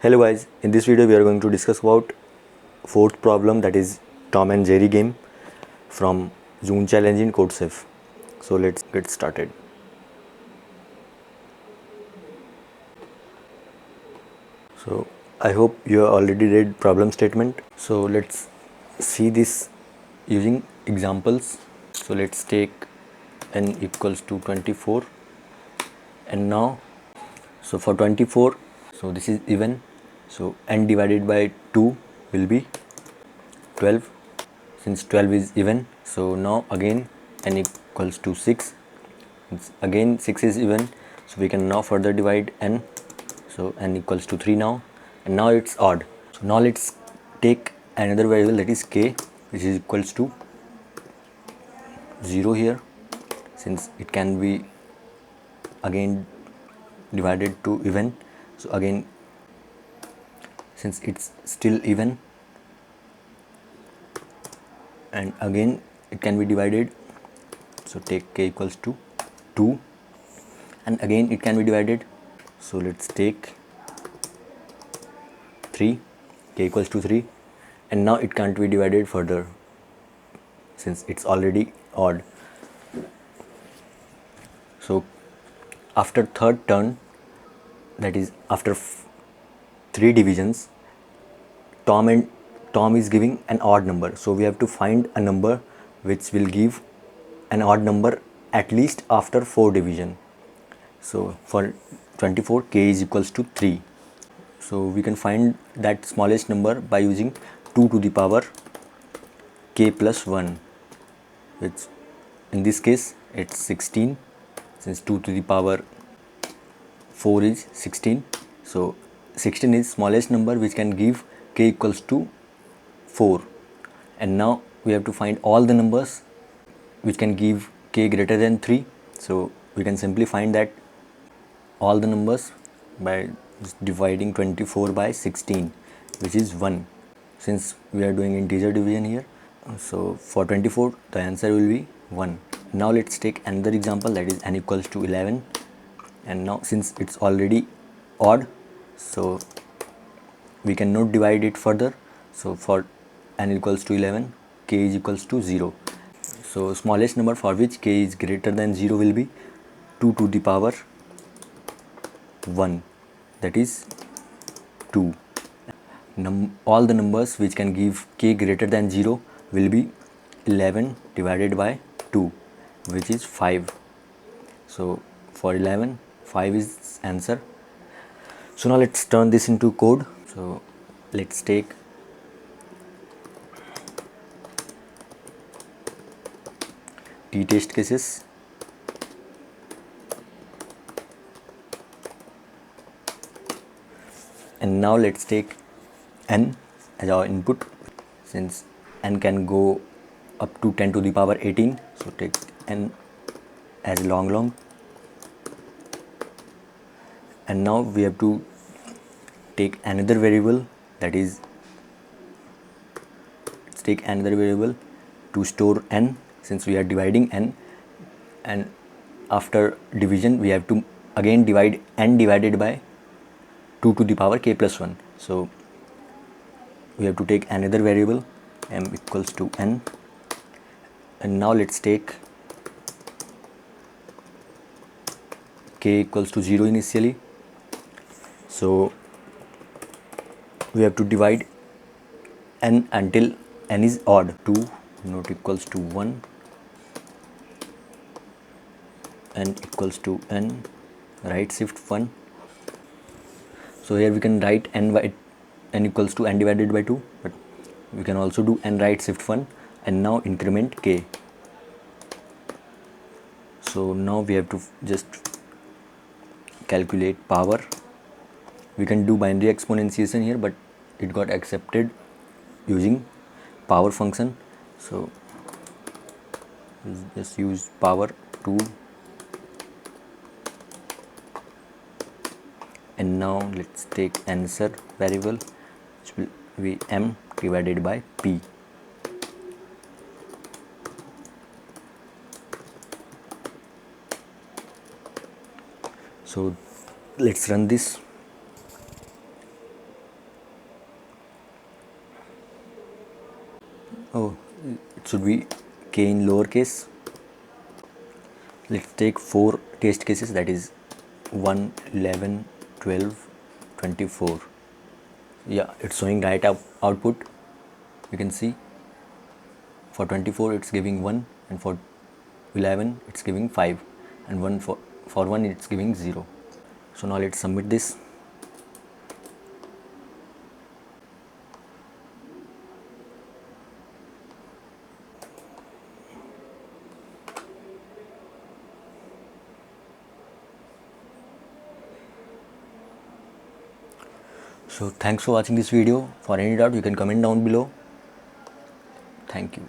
Hello guys, in this video we are going to discuss about fourth problem, that is Tom and Jerry game from Zune Challenge in CodeSafe. So let's get started. So I hope you have already read problem statement. So let's see this using examples. So let's take n equals to 24, and now so for 24, so this is even, so n divided by 2 will be 12. Since 12 is even, so now again n equals to 6. Again 6 is even, so we can now further divide n, so n equals to 3 now, and now it's odd. So now let's take another variable, that is k, which is equals to 0 here, since it can be again divided to even. So again, since it's still even, and again it can be divided, so take k equals to 2, and again it can be divided, so let's take 3, k equals to 3, and now it can't be divided further since it's already odd. So after third turn, that is after 3 divisions, Tom is giving an odd number, so we have to find a number which will give an odd number at least after 4 division. So for 24, k is equals to 3, so we can find that smallest number by using 2 to the power k plus 1, which in this case it's 16, since 2 to the power 4 is 16, so 16 is smallest number which can give k equals to 4. And now we have to find all the numbers which can give k greater than 3, so we can simply find that all the numbers by dividing 24 by 16, which is 1, since we are doing integer division here. So for 24 the answer will be 1. Now let's take another example, that is n equals to 11, and now since it's already odd, so we cannot divide it further. So for n equals to 11, k is equals to 0. So smallest number for which k is greater than 0 will be 2 to the power 1, that is 2. All the numbers which can give k greater than 0 will be 11 divided by 2, which is 5. So for 11, 5 is answer. So now let's turn this into code. So let's take t-test cases, and now let's take n as our input, since n can go up to 10 to the power 18, so take n as long, and now we have to take another variable, that is let's take another variable to store n, since we are dividing n, and after division we have to again divide n divided by 2 to the power k plus 1, so we have to take another variable m equals to n, and now let's take k equals to 0 initially, so we have to divide n until n is odd. 2 not equals to 1, n equals to n, right shift 1. So here we can write n equals to n divided by 2, but we can also do n right shift 1, and now increment k. So now we have to just calculate power. We can do binary exponentiation here, but it got accepted using power function, so just use power tool. And now let's take answer variable, which will be m divided by p. So let's run this. Oh, it should be k in lowercase. Let's take 4 test cases, that is 1, 11, 12, 24. Yeah, it's showing right output. You can see for 24 it's giving 1, and for 11 it's giving 5, and for 1 it's giving 0. So now let's submit this. So thanks for watching this video. For any doubt you can comment down below. Thank you.